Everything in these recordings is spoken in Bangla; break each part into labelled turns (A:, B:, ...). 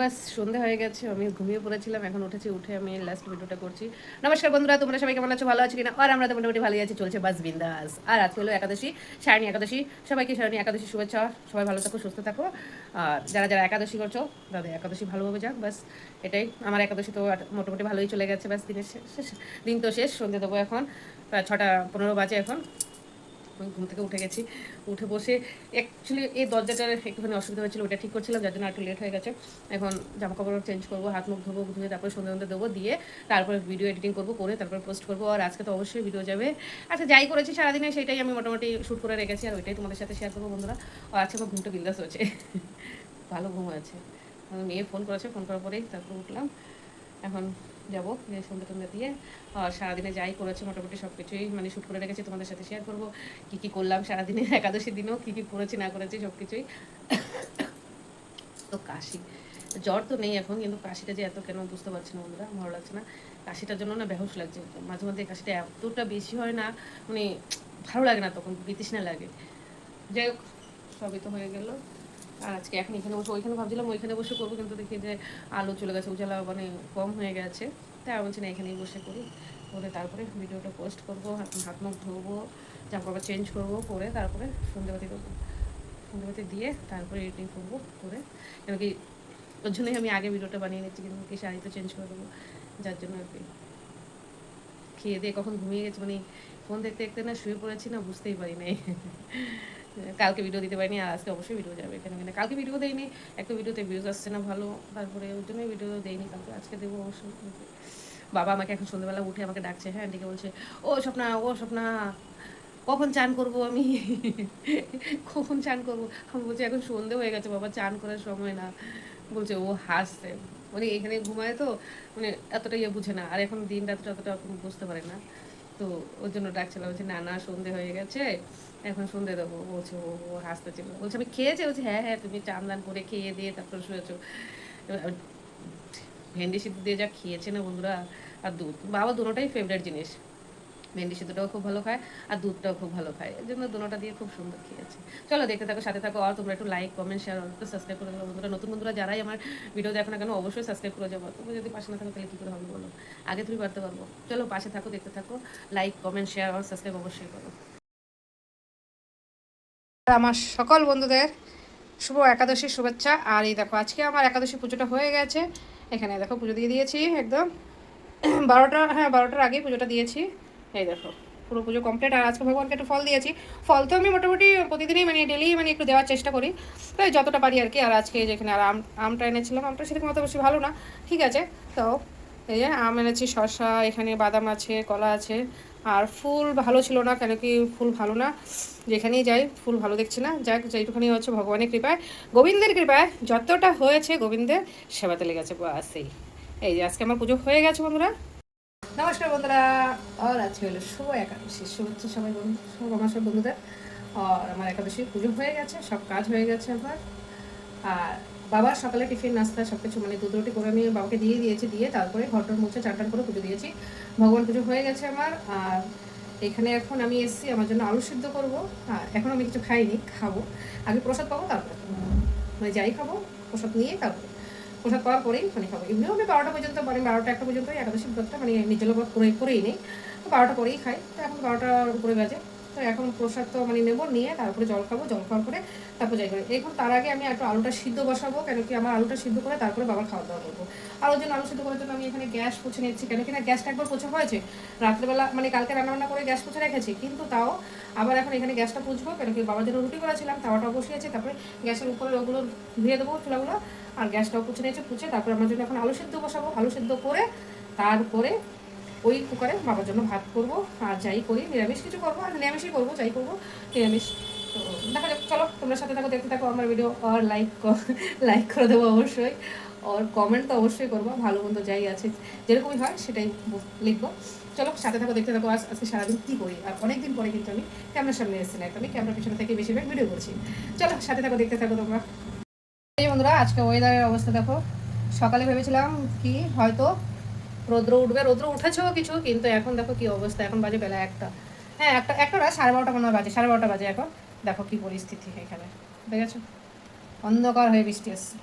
A: বাস সন্ধ্যা হয়ে গেছে, আমি ঘুমিয়ে পড়েছিলাম, এখন উঠেছি, উঠে আমি লাস্ট ভিডিওটা করছি। নমস্কার বন্ধুরা, তোমরা সবাই কেমন আছো, ভালো আছো কিনা? আর আমরা তো মোটামুটি ভালোই আছি, চলছে বাস বিন্দাস। আর আজকে হলো একাদশী, সায়নী একাদশী। সবাইকে সায়নী একাদশী শুভেচ্ছা, সবাই ভালো থাকো, সুস্থ থাকো। আর যারা যারা একাদশী করছো তাদের একাদশী ভালোভাবে যাক, বাস এটাই। আমার একাদশী তো মোটামুটি ভালোই চলে গেছে, বাস দিনের শেষ, দিন তো শেষ, সন্ধ্যে দেবো এখন। প্রায় 6:15 বাজে এখন। আমি ঘুম থেকে উঠে গেছি, উঠে বসে অ্যাকচুয়ালি এই দরজাটার একটুখানি অসুবিধা হয়েছিল, ওটা ঠিক করছিলাম, যার জন্য একটু লেট হয়ে গেছে। এখন জামা কাপড় চেঞ্জ করবো, হাত মুখ ধোবো, ধুয়ে তারপরে সন্ধ্যে দেবো, দিয়ে তারপরে ভিডিও এডিটিং করবো, করে তারপরে পোস্ট করবো। আর আজকে তো অবশ্যই ভিডিও যাবে। আচ্ছা, যাই করেছি সারাদিনে সেটাই আমি মোটামুটি শ্যুট করে রেখেছি, আর ওইটাই তোমাদের সাথে শেয়ার করবো বন্ধুরা। আর আজকে আমার ঘুমটা বিন্দাস হয়েছে, ভালো ঘুম আছে। মেয়ে ফোন করেছে, ফোন করার পরেই তারপর উঠলাম। এখন যাবো, যে সন্ধ্যে টন্ধ্যে দিয়ে। আর সারাদিনে যাই করেছে মোটামুটি সব কিছুই মানে শ্যুট করে রেখেছি, তোমাদের সাথে শেয়ার করবো কী কী করলাম সারাদিনে, একাদশীর দিনেও কী কী করেছি না করেছি সব কিছুই। তো কাশি, জ্বর তো নেই এখন, কিন্তু কাশিটা যে এত কেন বুঝতে পারছি না বন্ধুরা, ভালো লাগছে না। কাশিটার জন্য না বেহুশ লাগছে, মাঝে মধ্যে কাশিটা এতটা বেশি হয় না, মানে ভালো লাগে না, তখন বিতৃষ্ণা লাগে। যাই হোক, সবই তো হয়ে গেল। আর আজকে এখন এখানে বসে, ওইখানে ভাবছিলাম ওইখানে বসে করবো, কিন্তু দেখি যে আলো চলে গেছে, উজালা মানে কম হয়ে গেছে। তাই আমি বলছি না, এখানেই বসে করি, করে তারপরে ভিডিওটা পোস্ট করবো, হাত মুখ ধোবো, জামা কাপড় চেঞ্জ করবো, করে তারপরে সন্ধ্যেবাতি দেবো, সন্ধ্যেবাতি দিয়ে তারপরে এডিটিং করবো, করে কেন কি ওর জন্যই আমি আগে ভিডিওটা বানিয়ে নিচ্ছি, কিন্তু কি শাড়ি তো চেঞ্জ করে দেবো, যার জন্য আর কি। খেয়ে দিয়ে কখন ঘুমিয়ে গেছে, মানে ফোন দেখতে দেখতে না শুয়ে পড়েছি না, বুঝতেই পারি নাই। কালকে ভিডিও দিতে পারিনি, আর আজকে অবশ্যই ভিডিও যাবে এখানে, মানে কালকে ভিডিও দেয়নি, একটা ভিডিওতে ভিউজ আসছে না ভালো, তারপরে ওই জন্যই ভিডিও দেয়নি কালকে, আজকে দেবো অবশ্যই। বাবা আমাকে এখন সন্ধ্যেবেলা উঠে আমাকে ডাকছে, হ্যাঁ আন্টিকে বলছে, ও স্বপ্না, ও স্বপ্না, কখন চান করবো আমি, কখন চান করবো। আমি বলছি এখন সন্ধে হয়ে গেছে বাবা, চান করার সময় না। বলছে, ও হাসছে, মানে এখানে ঘুমায় তো, মানে এতটা ইয়ে বুঝে না, আর এখন দিন রাত্রে অতটা বুঝতে পারে না। তো ওর জন্য ডাকছিলাম, বলছে না না সন্ধে হয়ে গেছে, এখন সন্ধে দেবো। বলছে ও, ও হাসতেছিল, বলছে আমি খেয়েছি, বলছে হ্যাঁ হ্যাঁ তুমি চান দান করে খেয়ে দিয়ে তারপর শুয়েছো। ভেন্ডি সিদ্ধ দিয়ে যা খেয়েছে না বন্ধুরা, আর দুধ, বাবা দুটোটাই ফেভারিট জিনিস, ভেন্ডি সিদ্ধটাও খুব ভালো খায়, আর দুধটাও খুব ভালো খায়, এর জন্য দুটোটা দিয়ে খুব সুন্দর খেয়েছে। চলো দেখতে থাকো, সাথে থাকো, আর তোমরা একটু লাইক কমেন্ট শেয়ার আর একটু সাবস্ক্রাইব করে দেবো বন্ধুরা। নতুন বন্ধুরা যারাই আমার ভিডিও দেখো না কেন, অবশ্যই সাবস্ক্রাইব করে যাবো। তুমি যদি পাশে না থাকো তাহলে কী করে হবে বলো, আগে তুমি পারতে পারবো। চলো পাশে থাকো, দেখতে থাকো, লাইক কমেন্ট শেয়ার আর সাবস্ক্রাইব অবশ্যই করো। আমার সকল বন্ধুদের শুভ একাদশীর শুভেচ্ছা। আর এই দেখো আজকে আমার একাদশী পুজোটা হয়ে গেছে, এখানে দেখো পুজো দিয়ে দিয়েছি একদম 12টা, হ্যাঁ 12টার আগেই পুজোটা দিয়েছি। এই দেখো পুরো পুজো কমপ্লিট। আর আজকে ভগবানকে একটু ফল দিয়েছি, ফল তো আমি মোটামুটি প্রতিদিনই মানে ডেলি মানে একটু দেওয়ার চেষ্টা করি, তাই যতটা পারি আর কি। আর আজকে যেখানে আর আমটা এনেছিলাম, আমটা সেরকম অত বেশি ভালো না, ঠিক আছে। তো এই যে আম এনেছি, শসা, এখানে বাদাম আছে, কলা আছে। আর ফুল ভালো ছিল না, কেন কি ফুল ভালো না, যেখানেই যাই ফুল ভালো দেখছি না। যাক, যেটুখানি হচ্ছে ভগবানের কৃপায়, গোবিন্দের কৃপায় যতটা হয়েছে গোবিন্দের সেবাতে লেগেছে, বাস এই। এই যে আজকে আমার পুজো হয়ে গেছে বন্ধুরা। নমস্কার বন্ধুরা, আর আজকে হলো শুভ একাদশী, শুভেচ্ছা সবাই বন্ধু, সব আমার সব বন্ধুদের। আর আমার একাদশী পুজো হয়ে গেছে, সব কাজ হয়ে গেছে আমার। আর বাবার সকালে টিফিন নাস্তা সব কিছু মানে দুধ রুটি করে আমি বাবাকে দিয়ে দিয়েছি, দিয়ে তারপরে ঘরটার মুছে চারটার করে পুজো দিয়েছি, ভগবান পুজো হয়ে গেছে আমার। আর এখানে এখন আমি এসেছি আমার জন্য আলু সিদ্ধ করবো। আর এখন আমি কিছু খাইনি, খাবো আগে, প্রসাদ পাবো তারপরে, মানে যাই খাবো প্রসাদ নিয়ে তারপরে, প্রসাদ পাওয়ার পরেই মানে খাবো। এমনিও আমি 12টা পর্যন্ত, মানে 12টা 1টা পর্যন্ত একাদশী ব্রতটা মানে নির্জলা ব্রত করেই নেই, তো 12টা পরেই খাই। তো এখন 12টার উপরে বাজে, তো এখন প্রসাদ তো মানে নেবো, নিয়ে তারপরে জল খাবো, জল খাওয়ার পরে তারপর যাই করি। এখন তার আগে আমি একটু আলুটা সিদ্ধ বসাবো, কেন কি আমার আলুটা সিদ্ধ করে তারপরে বাবার খাওয়া দাওয়া করবো। আর ওই জন্য আলু সিদ্ধ করার জন্য আমি এখানে গ্যাস পুছে নিচ্ছি, কেন কি না গ্যাসটা একবার পোছা হয়েছে রাত্রেবেলা, মানে কালকে রান্নাবান্না করে গ্যাস পুছে রেখেছি, কিন্তু তাও আবার এখন এখানে গ্যাসটা পুছবো, কেন কি বাবার জন্য রুটি করেছিলাম, তাওয়াটা বসিয়েছি, তারপরে গ্যাসের উপরে ওগুলো ধুয়ে দেবো চুলাগুলো, আর গ্যাসটাও পুছে নিয়েছে, পুছে তারপরে আমার জন্য এখন আলু সিদ্ধ বসাবো, আলু সিদ্ধ করে তারপরে ওই কুকারে বাবার জন্য ভাত করবো। আর যাই করি নিরামিষ কিছু করবো, আর নিরামিষই করবো, যাই করবো নিরামিষ। তো দেখা যাক, চলো তোমরা সাথে থাকো, দেখতে থাকো আমার ভিডিও। আর লাইক করে দেবো অবশ্যই, আর কমেন্ট তো অবশ্যই করবো, ভালো মন্দ যাই আছে যেরকমই হয় সেটাই লিখবো। চলো সাথে থাকো, দেখতে থাকো আজকে সারাদিন কী করি। আর অনেকদিন পরে কিন্তু আমি ক্যামেরার সামনে এসেছি না, আমি ক্যামেরার পিছনে থেকে বেশিরভাগ ভিডিও করছি। চলো সাথে থাকো, দেখতে থাকো তোমরা। এই বন্ধুরা আজকে ওয়েদারের অবস্থা দেখো, সকালে ভেবেছিলাম কি হয়তো রৌদ্র উঠবে, রৌদ্র উঠেছেও কিছু, কিন্তু এখন দেখো কি অবস্থা, এখন বাজে বেলা 1টা, হ্যাঁ 1টা না 12:30 মনে হয় বাজে, 12:30 বাজে এখন। দেখো কি পরিস্থিতি এখানে, দেখেছো অন্ধকার হয়ে বৃষ্টি আসছে।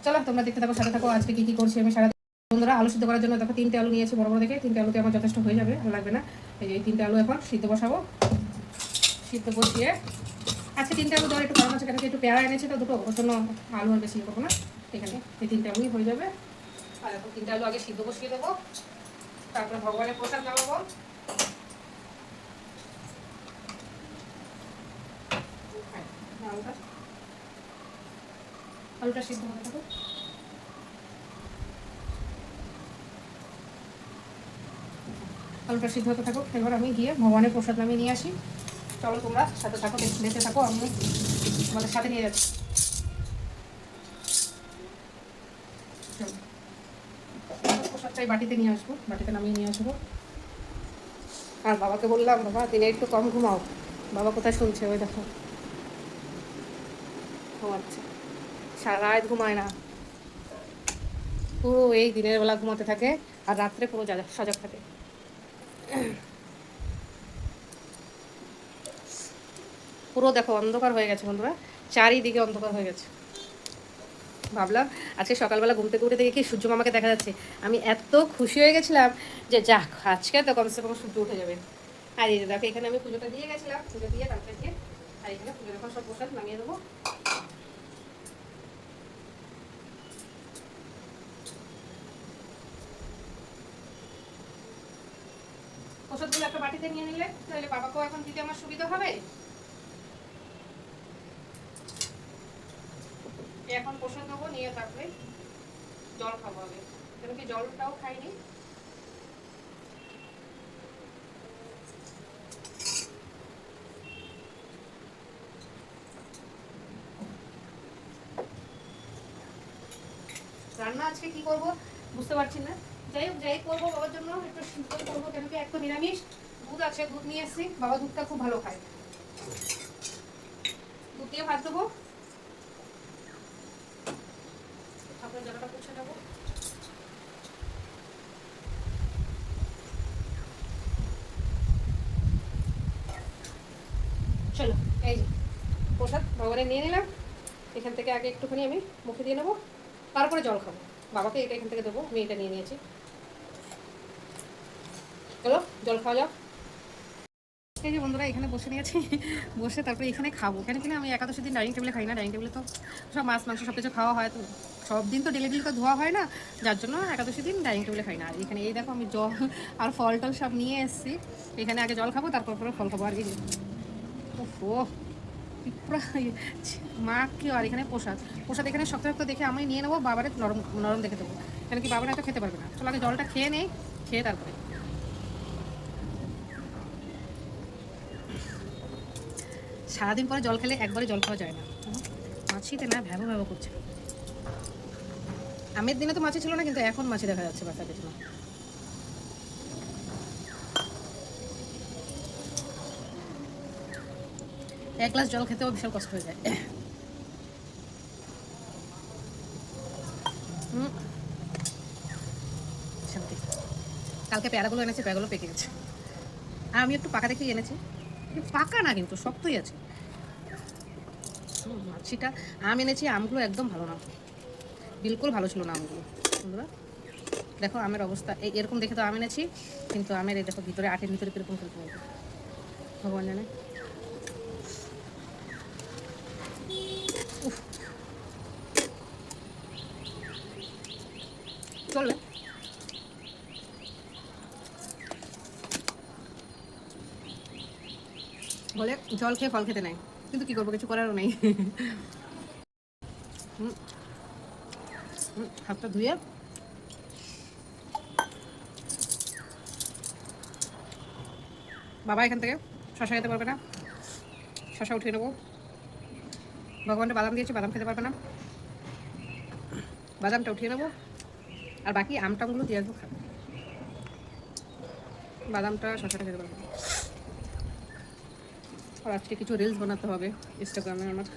A: চলো তোমরা দেখতে থাকো, সাথে থাকো আজকে কি কি করছি আমি সারা। বন্ধুরা, আলু সিদ্ধ করার জন্য দেখো 3টে আলু নিয়েছি বড় বড় দেখে। 3টে আলুতে আমার যথেষ্ট হয়ে যাবে, আর লাগবে না। এই যে 3টে আলু এখন সিদ্ধ বসাবো। সিদ্ধ বসিয়ে আজকে 3টে আলু ধর একটু গরম আছে, কেন কি একটু পেয়ারা এনেছে তো দুটো, ওর জন্য আলু আর বেশি করবো না। এখানে এই 3টে আলুই হয়ে যাবে। আর এখন 3টে আলু আগে সিদ্ধ বসিয়ে দেবো, তারপরে ভগবানের প্রসাদ নামাবো। আলুটা সিদ্ধ হতে থাকুক। আলুটা সিদ্ধ হতে থাকুক, এবার আমি গিয়ে ভগবানের প্রসাদ নামিয়ে নিয়ে আসি। চলো তোমরা সাথে থাকো, দেখতে থাকো, আমি তোমাদের সাথে নিয়ে যাচ্ছি। প্রসাদটাই বাটিতে নিয়ে আসবো, বাটিতে নামিয়ে নিয়ে আসবো। আর বাবাকে বললাম, বাবা দিনে একটু কম ঘুমাও। বাবা কোথায় শুনছে, ওই দেখো ঘুমাচ্ছে, সারা রাত ঘুমায় না, পুরো এই দিনের বেলা ঘুমাতে থাকে আর রাত্রে পুরো সজাগ থাকে। পুরো দেখো অন্ধকার হয়ে গেছে বন্ধুরা, চারিদিকে অন্ধকার হয়ে গেছে। ভাবলাম আজকে সকালবেলা ঘুম থেকে উঠে দেখি কি সূর্য মামাকে দেখা যাচ্ছে। আমি এত খুশি হয়ে গেছিলাম যে যাক, আজকে তো কমসে কম সূর্য উঠে যাবে। আর এই যে দেখো, এখানে আমি পুজোটা দিয়ে গেছিলাম, পুজো দিয়ে তারপরে দিয়ে আর এখানে পুজোর এখন সব প্রসাদ নামিয়ে দেবো। প্রসাদগুলো একটা বাটিতে নিয়ে নিলে তাহলে বাবাকেও এখন দিতে আমার সুবিধা হবে। এখন প্রসাদ নেবো, নিয়ে তারপরে জল খাবো আগে, কেন কি জলটাও খাইনি। রান্না আজকে কি করব বুঝতে পারছি না। যাই হোক, যাই করবো বাবার জন্য একটু সিম্পল করবো, কেন কি এক তো নিরামিষ। দুধ আছে, দুধ নিয়ে এসেছি, বাবা দুধটা খুব ভালো খায়। দুধ দিয়ে ভাত দেবো, আপনার জায়গাটা পুছে নেবো। চলো, এই যে প্রসাদ ভগবানের নিয়ে নিলাম। এখান থেকে আগে একটুখানি আমি মুখে দিয়ে নেবো, তারপরে জল খাবো। বাবাকে এটা এখান থেকে দেবো, আমি এটা নিয়ে নিয়েছি। চলো জল খাওয়া যাও। এই যে বন্ধুরা, এখানে বসে নিয়েছি, বসে তারপরে এখানে খাবো। কেন কিনা আমি একাদশী দিন ডাইনিং টেবিলে খাই না, ডাইনিং টেবিলে তো সব মাছ মাংস সব কিছু খাওয়া হয়, তো সব দিন তো ডেলি ডেলি তো ধোয়া হয় না, যার জন্য একাদশী দিন ডাইনিং টেবিলে খাই না। আর এখানে এই দেখো আমি জল আর ফল টল সব নিয়ে এসেছি। এখানে আগে জল খাবো, তারপর পরে ফল খাবো। আর এই যে ও পুরা মা কি, আর এখানে প্রসাদ, প্রসাদ এখানে শক্ত শক্ত দেখে আমি নিয়ে নেবো, বাবারে নরম নরম দেখে দেবো, কেন কি বাবারা তো খেতে পারবে না। চলো আগে জলটা খেয়ে নেই, খেয়ে তারপরে। সারাদিন পরে জল খেলে একবারে জল খাওয়া যায় না। মাছিতে না ভ্যাবো ভ্যাবো করছে। আমের দিনে তো মাছি ছিল না, কিন্তু এখন মাছি দেখা যাচ্ছে বাসার পেছনে। এক গ্লাস জল খেতেও বিশাল কষ্ট হয়ে যায়। শান্তি। কালকে পেয়ারাগুলো এনেছি, পেয়ারাগুলো পেকে গেছে। আর আমি একটু পাকা দেখেই এনেছি, পাকা না কিন্তু শক্তই আছে। মাছিটা আম এনেছি, আমগুলো একদম ভালো না, বিলকুল ভালো ছিল না আমগুলো। বন্ধুরা দেখো আমের অবস্থা, এই এরকম দেখে তো আম এনেছি, কিন্তু আমের এই দেখো ভিতরে, আটের ভিতরে কীরকম কীরকম ভগবান জানে। চলবে, বলে জল খেয়ে ফল খেতে নাই, কিন্তু কি করবো, কিছু করারও নেই। হাতটা ধুয়ে বাবা এখান থেকে শশা খেতে পারবে না, শশা উঠিয়ে নেবো। ভগবানটা বাদাম দিয়েছি, বাদাম খেতে পারবে না, বাদামটা উঠিয়ে নেবো। আর বাকি আমটামগুলো দিয়ে আসবো খাবো, বাদামটা শশাটা খেতে পারবো। আর আজকে কিছু রিলস বানাতে হবে ইনস্টাগ্রামে, আমার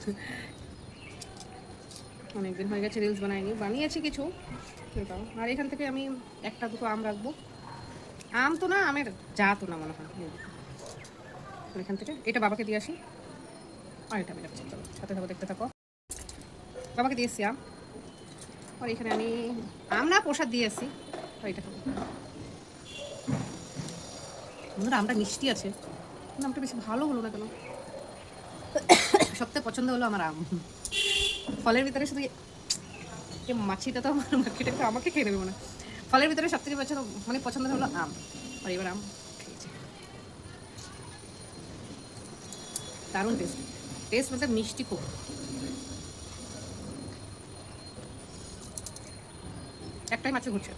A: অনেকদিন হয়ে গেছে রিলস বানাইনি, বানিয়েছি কিছু। আর এখান থেকে আমি একটা দুটো আম রাখবো, আম তো না, আমের জাতও না মনে হয়। এখান থেকে এটা বাবাকে দিয়ে আসি, আর এটা আমি রাখছি। চলো সাথে থাকো, দেখতে থাকো। বাবাকে দিয়ে এসছি আম, আর এখানে আমি আম না প্রসাদ দিয়ে আসছি, ওইটা খাবো। বন্ধুরা আমটা মিষ্টি আছে, কিন্তু আমটা বেশি ভালো হলো না কেন? সবথেকে পছন্দ হলো আমার আম। ফলের ভিতরে শুধু মাছিটা তো আমার মার্কেটে আমাকে খেয়ে নেবে মনে। ফলের ভিতরে সব থেকে পছন্দ মানে পছন্দ হলো আম। আর এবার আম খেয়েছি, দারুণ টেস্ট। টেস্ট বলতে মিষ্টি খুব। একটাই মাছে ঘুরছে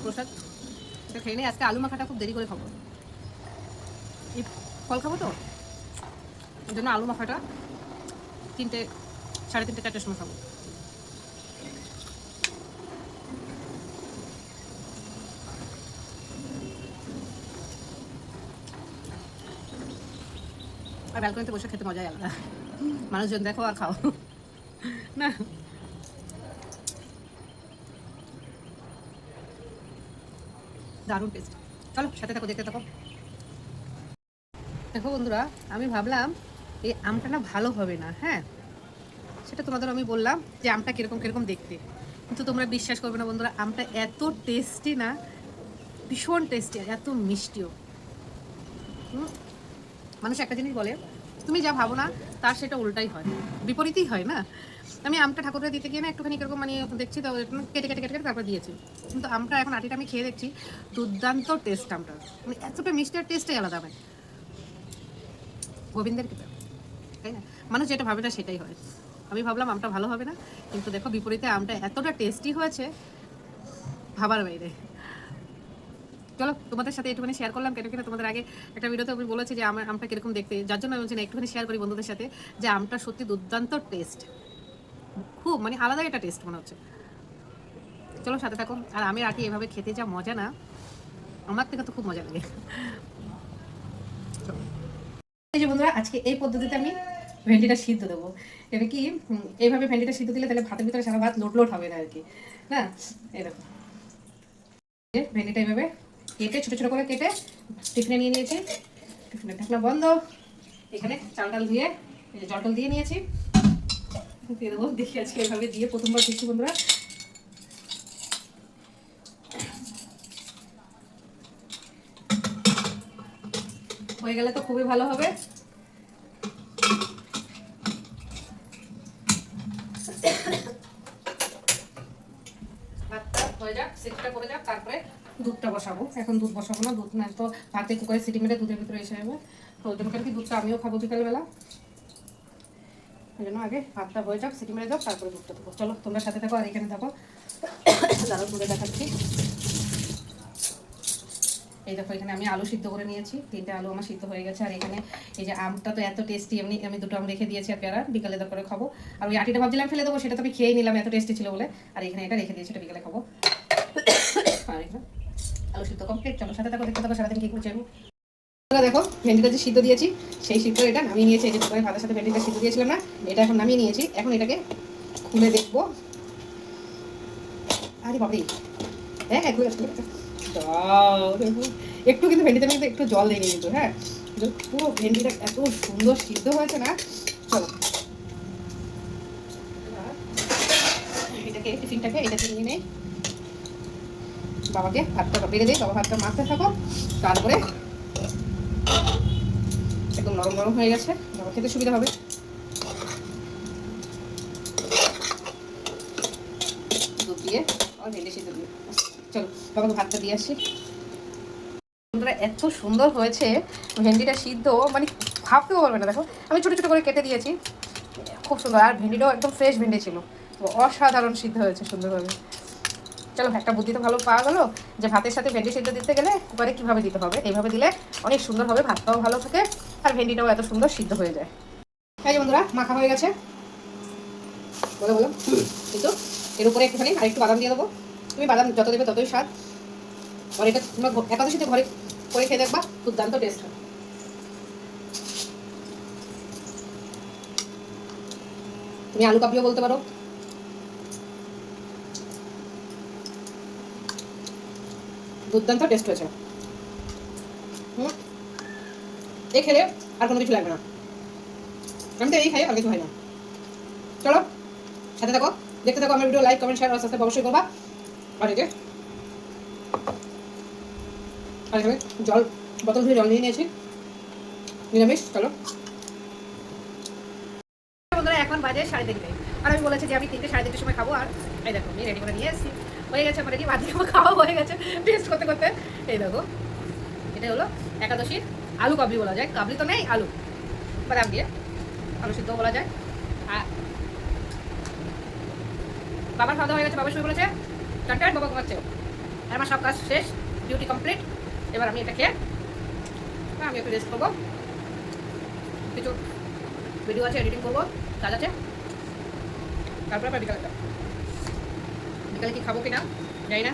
A: প্রসাদ, এটা খেয়ে নিই। আজকে আলু মাখাটা খুব দেরি করে খাবো, এই ফল খাবো তো, ওই জন্য আলু মাখাটা 3টে, 3:30, 4টের সময় খাবো। আর ব্যালকনিতে বসে খেতে মজাই আলাদা, মানুষজন দেখো আর খাও না। দারুণ টেস্ট। চলো সাথে থাকো, দেখতে থাকো। দেখো বন্ধুরা, আমি ভাবলাম এই আমটা না ভালো হবে না, হ্যাঁ সেটা তোমাদের আমি বললাম যে আমটা কীরকম কীরকম দেখতে, কিন্তু তোমরা বিশ্বাস করবে না বন্ধুরা, আমটা এত টেস্টি না, ভীষণ টেস্টি, এত মিষ্টিও। মানুষ একটা জিনিস বলে, তুমি যা ভাবো না তার সেটা উল্টাই হয়, বিপরীতই হয় না। আমি আমটা ঠাকুরের দিতে গিয়ে না একটুখানি এরকম মানে দেখছি তো কেটে কেটে কেটে কেটে তারপর দিয়েছি, কিন্তু আমটা এখন আটিটা আমি খেয়ে দেখছি দুর্দান্ত টেস্ট আমটা, মানে এতটা মিষ্টি আর টেস্টটাই আলাদা হয় গোবিন্দের কৃপা, তাই না? মানুষ যেটা ভাবে না সেটাই হয়। আমি ভাবলাম আমটা ভালো হবে না, কিন্তু দেখো বিপরীতে আমটা এতটা টেস্টি হয়েছে, ভাবার বাইরে। চলো তোমাদের সাথে একটুখানি শেয়ার করলাম, কেন কিনা তোমাদের আগে একটা ভিডিওতে আমি বলেছি যে আমার আমটা কিরকম দেখতে, যার জন্য আমি বলছি না একটুখানি শেয়ার করি বন্ধুদের সাথে, যে আমটা সত্যি দুর্দান্ত টেস্ট, খুব মানে আলাদা একটা টেস্ট মনে হচ্ছে। চলো সাথে থাকো। আর আমি আটি এভাবে খেতে যা মজা না, আমার থেকে তো খুব মজা লাগে। এই যে বন্ধুরা, আজকে এই পদ্ধতিতে আমি ভেন্ডিটা সিদ্ধ দেবো। এটা কি এইভাবে ভেন্ডিটা সিদ্ধ দিলে তাহলে ভাতের ভিতরে সারা ভাত লোট লোট হবে না আর কি, না? এই দেখো ভেন্ডিটা এইভাবে কেটে ছোটো ছোটো করে কেটে টিফিনে নিয়ে নিয়েছি, টিফিনের ঢাকনা বন্ধ। এখানে চাল ডাল ধুয়ে এই যে জল টল দিয়ে নিয়েছি, দিয়ে দেবো। দেখি আজকে এভাবে দিয়ে প্রথমবার দিচ্ছি বন্ধুরা। হয়ে গেলে তো খুবই ভালো হবে। ভাতটা হয়ে যাক, সিটিটা করে যাক, তারপরে দুধটা বসাবো। এখন দুধ বসাবো না, দুধ না তো ভাতে কুকারে সিটি মেরে দুধের ভিতরে এসে যাবে, তো ওই জন্য কি দুধটা আমিও খাবো বিকালবেলা, ওই জন্য আগে ভাতটা হয়ে যাক, সিটি মেরে যাক, তারপরে দুধটা দেবো। চলো তোমরা সাথে থাকো আর এখানে থাকো, দাঁড়াও দুধে দেখাচ্ছি। এই দেখো এখানে আমি আলু সিদ্ধ করে নিয়েছি, 3টে আলু আমার সিদ্ধ হয়ে গেছে। আর এখানে এই যে আমটা তো এত টেস্টি, এমনি আমি 2টো আম রেখে দিয়েছি আর পেয়ারা, বিকালে করে খাবো। আর ওই আটিটা ভাবছিলাম ফেলে দেবো, সেটা তো আমি খেয়ে নিলাম, এত টেস্টি ছিল বলে। আর এখানে এটা রেখে দিয়েছি, এটা বিকালে খাবো। আর এখানে আলু সিদ্ধ কমপ্লিট। চলো সাথে থাকো, দেখতে থাকো সারাদিন কি করছি আমি। দেখো ভেন্ডিটা যে সিদ্ধ দিয়েছি, সেই সিদ্ধ এটা নামিয়ে নিয়েছি। এই যে সকালে ভাতের সাথে ভেন্ডিটা সিদ্ধ দিয়েছিলাম না, এটা এখন নামিয়ে নিয়েছি। এখন এটাকে খুলে দেখবো। আরে বাবরি, হ্যাঁ হ্যাঁ খুলে আসলে একটু কিন্তু ভেন্ডিতে কিন্তু একটু জল দিয়ে কিন্তু, হ্যাঁ পুরো ভেন্ডিটা এত সুন্দর সিদ্ধ হয়েছে না। চলো এটাকে টিফিনটাকে এটাকে নিয়ে নেই, বাবাকে ভাতটা বেড়ে দিই, বাবা ভাতটা মাখতে থাকো। তারপরে একদম নরম নরম হয়ে গেছে, বাবা খেতে সুবিধা হবে। দুধ দিয়ে আর ভেন্ডি সিদ্ধ দিয়ে, চলো বাবাকে ভাতটা দিয়ে আসি। বন্ধুরা এত সুন্দর হয়েছে ভেন্ডিটা সিদ্ধ, মানে ভাবতেও পারবে না। দেখো আমি ছোটো ছোটো করে কেটে দিয়েছি, খুব সুন্দর। আর ভেন্ডিটাও একদম ফ্রেশ ভেন্ডি ছিল, তো অসাধারণ সিদ্ধ হয়েছে সুন্দরভাবে। চলো একটা বুদ্ধি তো ভালো পাওয়া গেলো, যে ভাতের সাথে ভেন্ডি সিদ্ধ দিতে গেলে কুকারে কীভাবে দিতে হবে, এইভাবে দিলে অনেক সুন্দর হবে, ভাতটাও ভালো থাকে আর ভেন্ডিটাও এত সুন্দর সিদ্ধ হয়ে যায়। এই যে বন্ধুরা মাখা হয়ে গেছে, বলো বলো, কিন্তু এর উপরে একটুখানি আর একটু বাদাম দিয়ে দেবো। তুমি বাদাম যত দেবে ততই স্বাদ। আর এটা তোমরা একাদশীতে ঘরে করে খেয়ে দেখবা, দুর্দান্ত টেস্ট হয়। তুমি আলু কাপিও বলতে পারো। দুর্দান্ত টেস্ট হয়েছে। এই খেলে আর কোনো কিছু লাগবে না, আমি তো এই খাই আর কিছু খাই না। চলো সাথে থাকো, দেখতে থাকো আমার ভিডিও, লাইক কমেন্ট শেয়ার আর সাবস্ক্রাইব অবশ্যই করবা। আর এই যে আর এখানে জল, বোতল ধুয়ে জল নিয়ে নিয়েছি, নিরামিষ। চলো বন্ধুরা, এখন বাজে 3:30, আর আমি বলেছি যে আমি 3:30 সময় খাবো। আর এই দেখো আমি রেডি করে নিয়ে এসেছি, হয়ে গেছে আমার রেডি, ভাত দিয়ে খাওয়া হয়ে গেছে টেস্ট করতে করতে। এই দেখো এটা হলো একাদশীর আলু কাবলি বলা যায়, কাবলি তো নেই, আলু বাদাম দিয়ে আলু সিদ্ধ বলা যায়। আর বাবার খাওয়া দাওয়া হয়ে গেছে, বাবা শুয়ে বলেছে, টানটান বাবা ঘুমাচ্ছে। আমার সব কাজ শেষ, ডিউটি কমপ্লিট। এবার আমি এটা খেয়ে আমি একটু রেস্ট করবো, কিছু ভিডিও আছে এডিটিং করবো, কাজ আছে। তারপরে আবার বিকালে কি খাবো কিনা জানি না,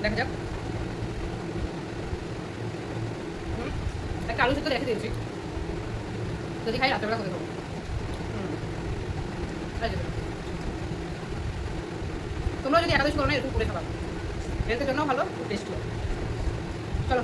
A: দেখা যাক। একটা আলু সিদ্ধ রেখে দিয়েছি, যদি খাই রাত্রেবেলা করে খাবো। তোমরা যদি একাদশী করো না এরকম করে খাবা, হেলথের জন্য ভালো, টেস্টি। চলো।